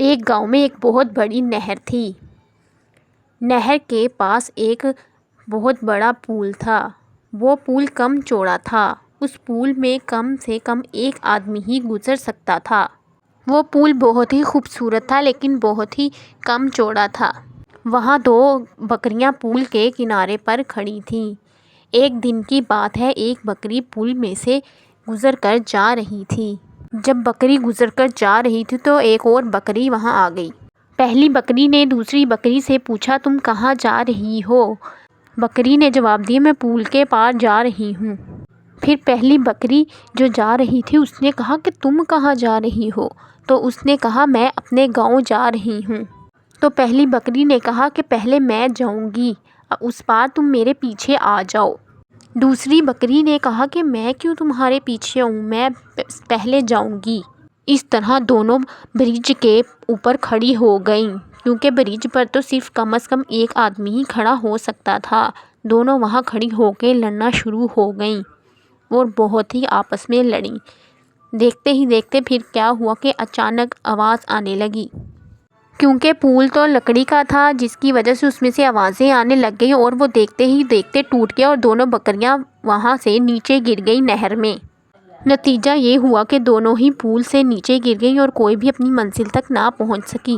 ایک گاؤں میں ایک بہت بڑی نہر تھی۔ نہر کے پاس ایک بہت بڑا پل تھا۔ وہ پل کم چوڑا تھا۔ اس پل میں کم سے کم ایک آدمی ہی گزر سکتا تھا۔ وہ پل بہت ہی خوبصورت تھا لیکن بہت ہی کم چوڑا تھا۔ وہاں دو بکریاں پل کے کنارے پر کھڑی تھیں۔ ایک دن کی بات ہے، ایک بکری پل میں سے گزر کر جا رہی تھی۔ جب بکری گزر کر جا رہی تھی تو ایک اور بکری وہاں آ گئی۔ پہلی بکری نے دوسری بکری سے پوچھا، تم کہاں جا رہی ہو؟ بکری نے جواب دیا، میں پل کے پار جا رہی ہوں۔ پھر پہلی بکری جو جا رہی تھی اس نے کہا کہ تم کہاں جا رہی ہو؟ تو اس نے کہا، میں اپنے گاؤں جا رہی ہوں۔ تو پہلی بکری نے کہا کہ پہلے میں جاؤں گی، اس پار تم میرے پیچھے آ جاؤ۔ دوسری بکری نے کہا کہ میں کیوں تمہارے پیچھے آؤں، میں پہلے جاؤں گی۔ اس طرح دونوں برج کے اوپر کھڑی ہو گئیں، کیونکہ برج پر تو صرف کم از کم ایک آدمی ہی کھڑا ہو سکتا تھا۔ دونوں وہاں کھڑی ہو کے لڑنا شروع ہو گئیں اور بہت ہی آپس میں لڑیں۔ دیکھتے ہی دیکھتے پھر کیا ہوا کہ اچانک آواز آنے لگی، کیونکہ پل تو لکڑی کا تھا جس کی وجہ سے اس میں سے آوازیں آنے لگ گئیں اور وہ دیکھتے ہی دیکھتے ٹوٹ گیا اور دونوں بکریاں وہاں سے نیچے گر گئی نہر میں۔ نتیجہ یہ ہوا کہ دونوں ہی پل سے نیچے گر گئیں اور کوئی بھی اپنی منزل تک نہ پہنچ سکی۔